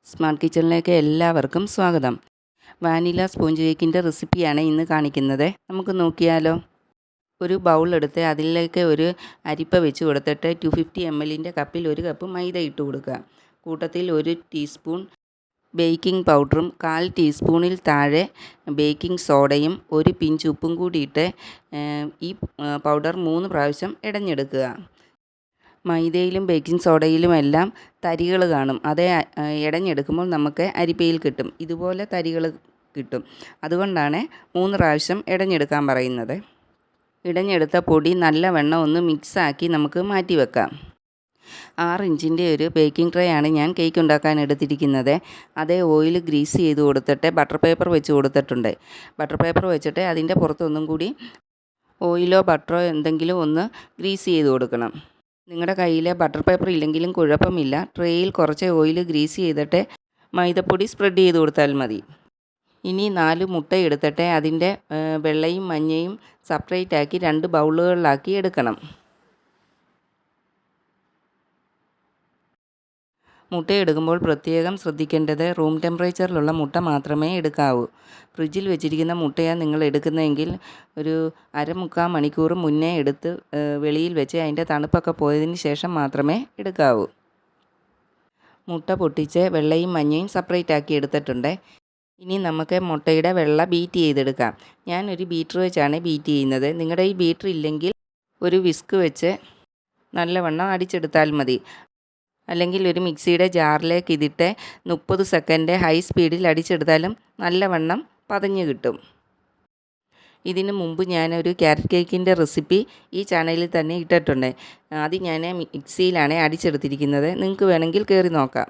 Smart കിച്ചണിലേക്ക് എല്ലാവർക്കും സ്വാഗതം. വാനില സ്പോഞ്ച് കേക്കിൻ്റെ റെസിപ്പിയാണ് ഇന്ന് കാണിക്കുന്നത്. നമുക്ക് നോക്കിയാലോ. ഒരു ബൗൾ എടുത്ത് അതിലേക്ക് ഒരു അരിപ്പ വെച്ച് കൊടുത്തിട്ട് 250 ml കപ്പിൽ 1 കപ്പ് മൈദ ഇട്ട് കൊടുക്കുക. കൂട്ടത്തിൽ 1 ടീസ്പൂൺ ബേക്കിംഗ് പൗഡറും 1/4 ടീസ്പൂണിൽ താഴെ ബേക്കിംഗ് സോഡയും 1 പിഞ്ച് ഉപ്പും കൂടിയിട്ട് ഈ പൗഡർ 3 പ്രാവശ്യം ഇടഞ്ഞെടുക്കുക. മൈദയിലും ബേക്കിംഗ് സോഡയിലുമെല്ലാം തരികൾ കാണും. അത് ഇടഞ്ഞെടുക്കുമ്പോൾ നമുക്ക് അരിപ്പയിൽ കിട്ടും. ഇതുപോലെ തരികൾ കിട്ടും. അതുകൊണ്ടാണ് 3 പ്രാവശ്യം ഇടഞ്ഞെടുക്കാൻ പറയുന്നത്. ഇടഞ്ഞെടുത്ത പൊടി നല്ലവണ്ണം ഒന്ന് മിക്സാക്കി നമുക്ക് മാറ്റി വെക്കാം. 6 ഇഞ്ചിൻ്റെ ഒരു ബേക്കിംഗ് ട്രേ ആണ് ഞാൻ കേക്ക് ഉണ്ടാക്കാൻ എടുത്തിരിക്കുന്നത്. അതേ ഓയിൽ ഗ്രീസ് ചെയ്ത് കൊടുത്തിട്ട് ബട്ടർ പേപ്പർ വെച്ച് കൊടുത്തിട്ടുണ്ട്. ബട്ടർ പേപ്പർ വെച്ചിട്ട് അതിൻ്റെ പുറത്തൊന്നും കൂടി ഓയിലോ ബട്ടറോ എന്തെങ്കിലും ഒന്ന് ഗ്രീസ് ചെയ്ത് കൊടുക്കണം. നിങ്ങളുടെ കയ്യിൽ ബട്ടർ പേപ്പർ ഇല്ലെങ്കിലും കുഴപ്പമില്ല. ട്രേയിൽ കുറച്ച് ഓയിൽ ഗ്രീസ് ചെയ്തിട്ട് മൈദപ്പൊടി സ്പ്രെഡ് ചെയ്ത് കൊടുത്താൽ മതി. ഇനി 4 മുട്ട എടുത്തിട്ട് അതിൻ്റെ വെള്ളയും മഞ്ഞയും സെപ്പറേറ്റ് ആക്കി 2 ബൗളുകളിലാക്കി എടുക്കണം. മുട്ട എടുക്കുമ്പോൾ പ്രത്യേകം ശ്രദ്ധിക്കേണ്ടത് റൂം ടെമ്പറേച്ചറിലുള്ള മുട്ട മാത്രമേ എടുക്കാവൂ. ഫ്രിഡ്ജിൽ വെച്ചിരിക്കുന്ന മുട്ടയാണ് നിങ്ങൾ എടുക്കുന്നതെങ്കിൽ ഒരു 1/4 മണിക്കൂർ മുന്നേ എടുത്ത് വെളിയിൽ വെച്ച് അതിൻ്റെ തണുപ്പൊക്കെ പോയതിന് ശേഷം മാത്രമേ എടുക്കാവൂ. മുട്ട പൊട്ടിച്ച് വെള്ളയും മഞ്ഞയും സെപ്പറേറ്റ് ആക്കി എടുത്തിട്ടുണ്ട്. ഇനി നമുക്ക് മുട്ടയുടെ വെള്ള ബീറ്റ് ചെയ്തെടുക്കാം. ഞാനൊരു ബീറ്റർ വെച്ചാണ് ബീറ്റ് ചെയ്യുന്നത്. നിങ്ങളുടെ ഈ ബീറ്റർ ഇല്ലെങ്കിൽ ഒരു വിസ്ക് വെച്ച് നല്ലവണ്ണം അടിച്ചെടുത്താൽ മതി. അല്ലെങ്കിൽ ഒരു മിക്സിയുടെ ജാറിലേക്ക് ഇതിട്ട് 30 സെക്കൻഡ് ഹൈ സ്പീഡിൽ അടിച്ചെടുത്താലും നല്ലവണ്ണം പതഞ്ഞ് കിട്ടും. ഇതിന് മുമ്പ് ഞാനൊരു ക്യാരറ്റ് കേക്കിൻ്റെ റെസിപ്പി ഈ ചാനലിൽ തന്നെ ഇട്ടിട്ടുണ്ട്. അത് ഞാൻ മിക്സിയിലാണ് അടിച്ചെടുത്തിരിക്കുന്നത്. നിങ്ങൾക്ക് വേണമെങ്കിൽ കയറി നോക്കാം.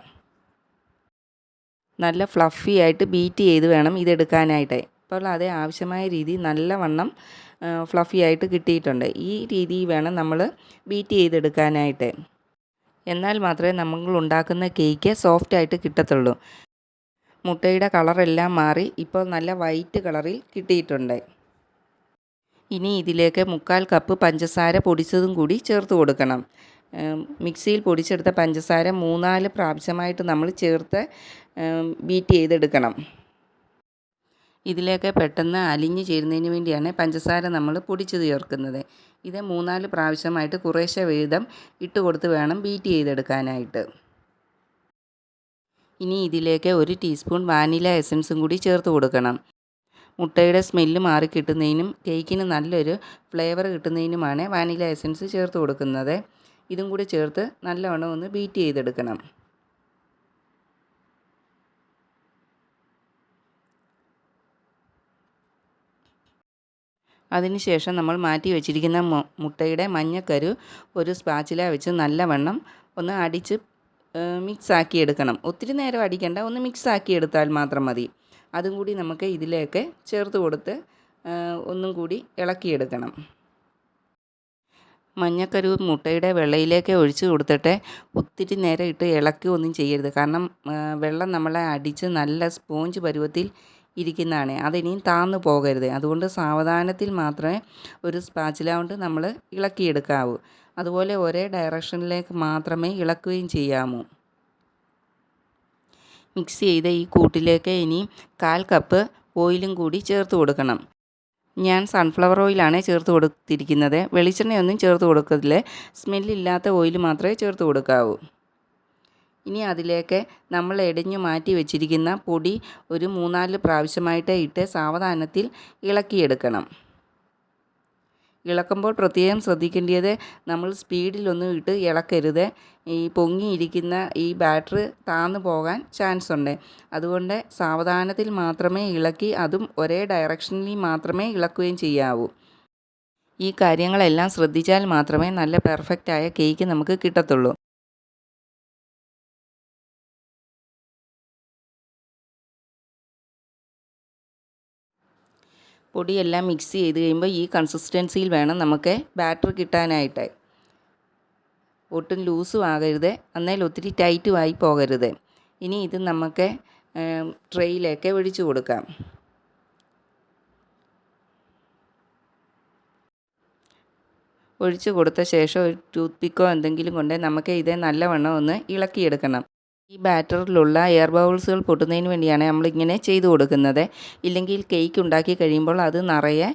നല്ല ഫ്ലഫി ആയിട്ട് ബീറ്റ് ചെയ്ത് വേണം ഇതെടുക്കാനായിട്ട്. ഇപ്പോൾ അതേ ആവശ്യമായ രീതി നല്ലവണ്ണം ഫ്ലഫി ആയിട്ട് കിട്ടിയിട്ടുണ്ട്. ഈ രീതി വേണം നമ്മൾ ബീറ്റ് ചെയ്തെടുക്കാനായിട്ട്. എന്നാൽ മാത്രമേ നമ്മൾ ഉണ്ടാക്കുന്ന കേക്ക് സോഫ്റ്റായിട്ട് കിട്ടത്തുള്ളൂ. മുട്ടയുടെ കളറെല്ലാം മാറി ഇപ്പോൾ നല്ല വൈറ്റ് കളറിൽ കിട്ടിയിട്ടുണ്ട്. ഇനി ഇതിലേക്ക് 1/4 കപ്പ് പഞ്ചസാര പൊടിച്ചതും കൂടി ചേർത്ത് കൊടുക്കണം. മിക്സിയിൽ പൊടിച്ചെടുത്ത പഞ്ചസാര 3-4 പ്രാവശ്യമായിട്ട് നമ്മൾ ചേർത്ത് ബീറ്റ് ചെയ്തെടുക്കണം. ഇതിലേക്ക് പെട്ടെന്ന് അലിഞ്ഞു ചേരുന്നതിന് വേണ്ടിയാണ് പഞ്ചസാര നമ്മൾ പൊടിച്ച് ചേർക്കുന്നത്. ഇത് 3-4 പ്രാവശ്യമായിട്ട് കുറേശ്ശെ വീതം ഇട്ട് കൊടുത്ത് വേണം ബീറ്റ് ചെയ്തെടുക്കാനായിട്ട്. ഇനി ഇതിലേക്ക് 1 ടീസ്പൂൺ വാനില എസൻസും കൂടി ചേർത്ത് കൊടുക്കണം. മുട്ടയുടെ സ്മെല്ല് മാറി കിട്ടുന്നതിനും കേക്കിന് നല്ലൊരു ഫ്ലേവർ കിട്ടുന്നതിനുമാണ് വാനില എസൻസ് ചേർത്ത് കൊടുക്കുന്നത്. ഇതും കൂടി ചേർത്ത് നല്ലവണ്ണം ഒന്ന് ബീറ്റ് ചെയ്തെടുക്കണം. അതിനുശേഷം നമ്മൾ മാറ്റി വെച്ചിരിക്കുന്ന മുട്ടയുടെ മഞ്ഞക്കരു ഒരു സ്പാച്ചില വെച്ച് നല്ലവണ്ണം ഒന്ന് അടിച്ച് മിക്സാക്കി എടുക്കണം. ഒത്തിരി നേരം അടിക്കേണ്ട, ഒന്ന് മിക്സാക്കി എടുത്താൽ മാത്രം മതി. അതും കൂടി നമുക്ക് ഇതിലേക്ക് ചേർത്ത് കൊടുത്ത് ഒന്നും കൂടി ഇളക്കിയെടുക്കണം. മഞ്ഞക്കരു മുട്ടയുടെ വെള്ളയിലേക്ക് ഒഴിച്ച് കൊടുത്തിട്ട് ഒത്തിരി നേരം ഇട്ട് ഇളക്കി ഒന്നും ചെയ്യരുത്. കാരണം വെള്ളം നമ്മളെ അടിച്ച് നല്ല സ്പോഞ്ച് പരുവത്തിൽ ഇരിക്കുന്നതാണ്. അതിനിയും താന്നു പോകരുത്. അതുകൊണ്ട് സാവധാനത്തിൽ മാത്രമേ ഒരു സ്പാച്ചില കൊണ്ട് നമ്മൾ ഇളക്കിയെടുക്കാവൂ. അതുപോലെ ഒരേ ഡയറക്ഷനിലേക്ക് മാത്രമേ ഇളക്കുകയും ചെയ്യാമൂ. മിക്സ് ചെയ്ത ഈ കൂട്ടിലേക്ക് ഇനി 1/4 കപ്പ് ഓയിലും കൂടി ചേർത്ത് കൊടുക്കണം. ഞാൻ സൺഫ്ലവർ ഓയിലാണ് ചേർത്ത് കൊടുത്തിരിക്കുന്നത്. വെളിച്ചെണ്ണയൊന്നും ചേർത്ത് കൊടുക്കത്തില്ല. സ്മെല്ലില്ലാത്ത ഓയിൽ മാത്രമേ ചേർത്ത് കൊടുക്കാവൂ. ഇനി അതിലേക്ക് നമ്മൾ ഇടഞ്ഞു മാറ്റി വെച്ചിരിക്കുന്ന പൊടി ഒരു 3-4 പ്രാവശ്യമായിട്ട് ഇട്ട് സാവധാനത്തിൽ ഇളക്കിയെടുക്കണം. ഇളക്കുമ്പോൾ പ്രത്യേകം ശ്രദ്ധിക്കേണ്ടത് നമ്മൾ സ്പീഡിലൊന്നും ഇട്ട് ഇളക്കരുത്. ഈ പൊങ്ങിയിരിക്കുന്ന ഈ ബാറ്റർ താന്നു പോകാൻ ചാൻസ് ഉണ്ട്. അതുകൊണ്ട് സാവധാനത്തിൽ മാത്രമേ ഇളക്കി, അതും ഒരേ ഡയറക്ഷനിൽ മാത്രമേ ഇളക്കുകയും ചെയ്യാവൂ. ഈ കാര്യങ്ങളെല്ലാം ശ്രദ്ധിച്ചാൽ മാത്രമേ നല്ല പെർഫെക്റ്റായ കേക്ക് നമുക്ക് കിട്ടത്തുള്ളൂ. പൊടിയെല്ലാം മിക്സ് ചെയ്ത് കഴിയുമ്പോൾ ഈ കൺസിസ്റ്റൻസിയിൽ വേണം നമുക്ക് ബാറ്റർ കിട്ടാനായിട്ട്. ഒട്ടും ലൂസും ആകരുത്, എന്നാൽ ഒത്തിരി ടൈറ്റും ആയി പോകരുത്. ഇനി ഇത് നമുക്ക് ട്രേയിലേക്ക് ഒഴിച്ചു കൊടുക്കാം. ഒഴിച്ചു കൊടുത്ത ശേഷം ഒരു ടൂത്ത് പിക്കോ എന്തെങ്കിലും കൊണ്ട് നമുക്ക് ഇത് നല്ലവണ്ണം ഒന്ന് ഇളക്കിയെടുക്കണം. ഈ ബാറ്ററിലുള്ള എയർ ബബിൾസുകൾ പൊട്ടുന്നതിന് വേണ്ടിയാണ് നമ്മളിങ്ങനെ ചെയ്തു കൊടുക്കുന്നത്. ഇല്ലെങ്കിൽ കേക്ക് ഉണ്ടാക്കി കഴിയുമ്പോൾ അത് നിറയെ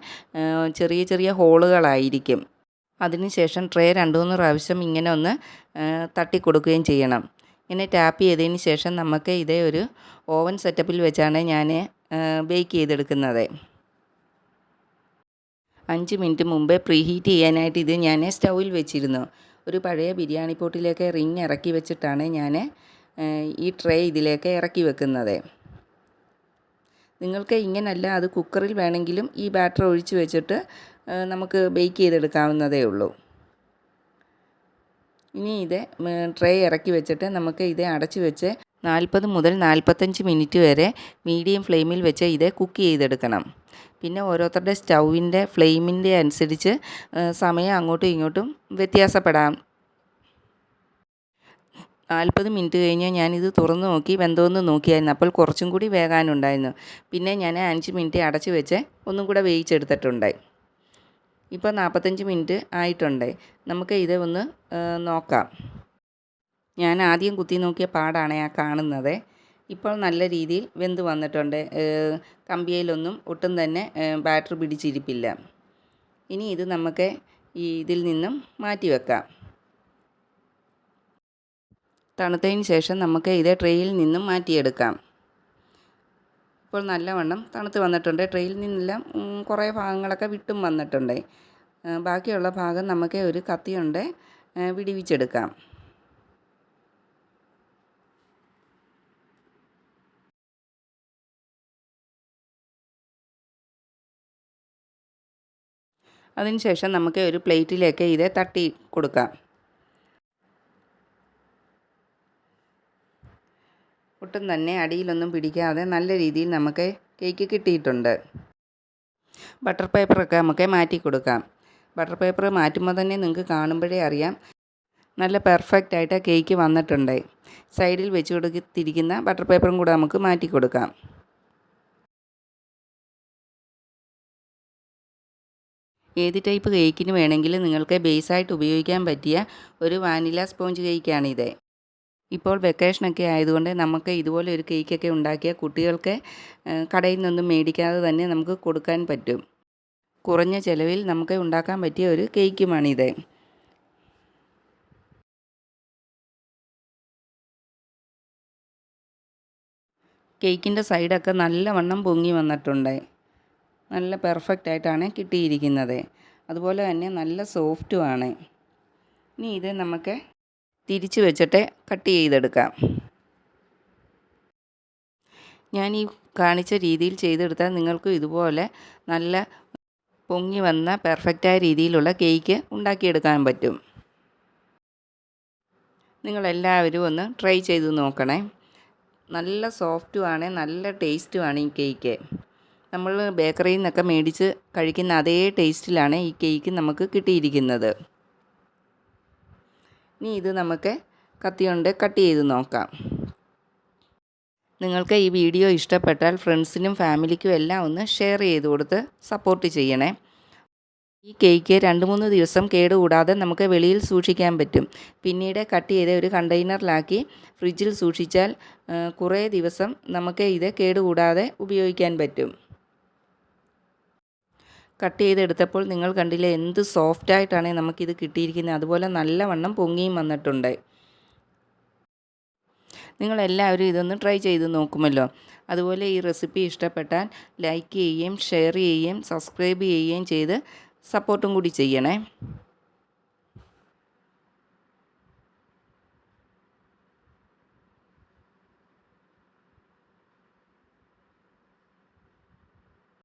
ചെറിയ ചെറിയ ഹോളുകളായിരിക്കും. അതിനുശേഷം ട്രേ 2-3 പ്രാവശ്യം ഇങ്ങനെ ഒന്ന് തട്ടി കൊടുക്കുകയും ചെയ്യണം. ഇങ്ങനെ ടാപ്പ് ചെയ്തതിന് ശേഷം നമുക്ക് ഇതേ ഒരു ഓവൻ സെറ്റപ്പിൽ വെച്ചാണ് ഞാൻ ബേക്ക് ചെയ്തെടുക്കുന്നത്. 5 മിനിറ്റ് മുമ്പേ പ്രീ ഹീറ്റ് ചെയ്യാനായിട്ട് ഇത് ഞാൻ സ്റ്റൗവിൽ വെച്ചിരുന്നു. ഒരു പഴയ ബിരിയാണി പോട്ടിലേക്ക് റിങ് ഇറക്കി വെച്ചിട്ടാണ് ഞാൻ ഈ ട്രേ ഇതിലേക്ക് ഇറക്കി വെക്കുന്നത്. നിങ്ങൾക്ക് ഇങ്ങനല്ല, അത് കുക്കറിൽ വേണമെങ്കിലും ഈ ബാറ്റർ ഒഴിച്ച് വെച്ചിട്ട് നമുക്ക് ബേക്ക് ചെയ്തെടുക്കാവുന്നതേ ഉള്ളൂ. ഇനി ഇത് ട്രേ ഇറക്കി വെച്ചിട്ട് നമുക്ക് ഇത് അടച്ച് വെച്ച് 40 മുതൽ 45 മിനിറ്റ് വരെ മീഡിയം ഫ്ലെയിമിൽ വെച്ച് ഇത് കുക്ക് ചെയ്തെടുക്കണം. പിന്നെ ഓരോരുത്തരുടെ സ്റ്റൗവിൻ്റെ ഫ്ലെയിമിൻ്റെ അനുസരിച്ച് സമയം അങ്ങോട്ടും ഇങ്ങോട്ടും വ്യത്യാസപ്പെടാം. 40 മിനിറ്റ് കഴിഞ്ഞ് ഞാനിത് തുറന്ന് നോക്കി, വെന്തോന്ന് നോക്കിയായിരുന്നു. അപ്പോൾ കുറച്ചും കൂടി വേകാനുണ്ടായിരുന്നു. പിന്നെ ഞാൻ 5 മിനിറ്റ് അടച്ച് വെച്ച് ഒന്നും കൂടെ വേവിച്ചെടുത്തിട്ടുണ്ട്. ഇപ്പോൾ 45 മിനിറ്റ് ആയിട്ടുണ്ട്. നമുക്ക് ഇത് ഒന്ന് നോക്കാം. ഞാൻ ആദ്യം കുത്തി നോക്കിയ പാടാണ് ആ കാണുന്നത്. ഇപ്പോൾ നല്ല രീതിയിൽ വെന്ത് വന്നിട്ടുണ്ട്. കമ്പിയിലൊന്നും ഒട്ടും തന്നെ ബാറ്റർ പിടിച്ചിരിപ്പില്ല. ഇനി ഇത് നമുക്ക് ഇതിൽ നിന്നും മാറ്റി വെക്കാം. തണുത്തതിന് ശേഷം നമുക്ക് ഇത് ട്രേയിൽ നിന്നും മാറ്റിയെടുക്കാം. ഇപ്പോൾ നല്ലവണ്ണം തണുത്ത് വന്നിട്ടുണ്ട്. ട്രേയിൽ നിന്നെല്ലാം കുറേ ഭാഗങ്ങളൊക്കെ വിട്ടും വന്നിട്ടുണ്ട്. ബാക്കിയുള്ള ഭാഗം നമുക്ക് ഒരു കത്തി കൊണ്ട് വിടിവിച്ചെടുക്കാം. അതിനുശേഷം നമുക്ക് ഒരു പ്ലേറ്റിലേക്ക് ഇത് തട്ടി കൊടുക്കാം. ഒട്ടും തന്നെ അടിയിലൊന്നും പിടിക്കാതെ നല്ല രീതിയിൽ നമുക്ക് കേക്ക് കിട്ടിയിട്ടുണ്ട്. ബട്ടർ പേപ്പറൊക്കെ നമുക്ക് മാറ്റി കൊടുക്കാം. ബട്ടർ പേപ്പർ മാറ്റുമ്പോൾ തന്നെ നിങ്ങൾക്ക് കാണുമ്പോഴേ അറിയാം നല്ല പെർഫെക്റ്റ് ആയിട്ട് കേക്ക് വന്നിട്ടുണ്ട്. സൈഡിൽ വെച്ച് കൊടുത്തിരിക്കുന്ന ബട്ടർ പേപ്പറും കൂടെ നമുക്ക് മാറ്റി കൊടുക്കാം. ഏത് ടൈപ്പ് കേക്കിന് വേണമെങ്കിലും നിങ്ങൾക്ക് ബേസായിട്ട് ഉപയോഗിക്കാൻ പറ്റിയ ഒരു വാനില സ്പോഞ്ച് കേക്കാണിത്. ഇപ്പോൾ വെക്കേഷനൊക്കെ ആയതുകൊണ്ട് നമുക്ക് ഇതുപോലെ ഒരു കേക്കൊക്കെ ഉണ്ടാക്കിയ കുട്ടികൾക്ക് കടയിൽ നിന്നൊന്നും മേടിക്കാതെ തന്നെ നമുക്ക് കൊടുക്കാൻ പറ്റും. കുറഞ്ഞ ചിലവിൽ നമുക്ക് ഉണ്ടാക്കാൻ പറ്റിയ ഒരു കേക്കുമാണിത്. കേക്കിൻ്റെ സൈഡൊക്കെ നല്ലവണ്ണം പൊങ്ങി വന്നിട്ടുണ്ട്. നല്ല പെർഫെക്റ്റ് ആയിട്ടാണ് കിട്ടിയിരിക്കുന്നത്. അതുപോലെ തന്നെ നല്ല സോഫ്റ്റുമാണ്. ഇനി ഇത് നമുക്ക് തിരിച്ച് വെച്ചിട്ട് കട്ട് ചെയ്തെടുക്കാം. ഞാൻ ഈ കാണിച്ച രീതിയിൽ ചെയ്തെടുത്താൽ നിങ്ങൾക്കും ഇതുപോലെ നല്ല പൊങ്ങി വന്ന പെർഫെക്റ്റായ രീതിയിലുള്ള കേക്ക് ഉണ്ടാക്കിയെടുക്കാൻ പറ്റും. നിങ്ങളെല്ലാവരും ഒന്ന് ട്രൈ ചെയ്ത് നോക്കണേ. നല്ല സോഫ്റ്റുമാണ്, നല്ല ടേസ്റ്റുമാണ് ഈ കേക്ക്. നമ്മൾ ബേക്കറിയിൽ നിന്നൊക്കെ മേടിച്ച് കഴിക്കുന്ന അതേ ടേസ്റ്റിലാണ് ഈ കേക്ക് നമുക്ക് കിട്ടിയിരിക്കുന്നത്. ഇനി ഇത് നമുക്ക് കത്തി കൊണ്ട് കട്ട് ചെയ്ത് നോക്കാം. നിങ്ങൾക്ക് ഈ വീഡിയോ ഇഷ്ടപ്പെട്ടാൽ ഫ്രണ്ട്സിനും ഫാമിലിക്കും എല്ലാം ഒന്ന് ഷെയർ ചെയ്ത് കൊടുത്ത് സപ്പോർട്ട് ചെയ്യണേ. ഈ കേക്ക് 2-3 ദിവസം കേടുകൂടാതെ നമുക്ക് വെളിയിൽ സൂക്ഷിക്കാൻ പറ്റും. പിന്നീട് കട്ട് ചെയ്ത് ഒരു കണ്ടെയ്നറിലാക്കി ഫ്രിഡ്ജിൽ സൂക്ഷിച്ചാൽ കുറേ ദിവസം നമുക്ക് ഇത് കേടുകൂടാതെ ഉപയോഗിക്കാൻ പറ്റും. കട്ട് ചെയ്തെടുത്തപ്പോൾ നിങ്ങൾ കണ്ടില്ലേ എന്ത് സോഫ്റ്റായിട്ടാണ് നമുക്കിത് കിട്ടിയിരിക്കുന്നത്. അതുപോലെ നല്ലവണ്ണം പൊങ്ങിയും വന്നിട്ടുണ്ട്. നിങ്ങളെല്ലാവരും ഇതൊന്ന് ട്രൈ ചെയ്ത് നോക്കുമല്ലോ. അതുപോലെ ഈ റെസിപ്പി ഇഷ്ടപ്പെട്ടാൽ ലൈക്ക് ചെയ്യുകയും ഷെയർ ചെയ്യുകയും സബ്സ്ക്രൈബ് ചെയ്യുകയും ചെയ്ത് സപ്പോർട്ടും കൂടി ചെയ്യണേ.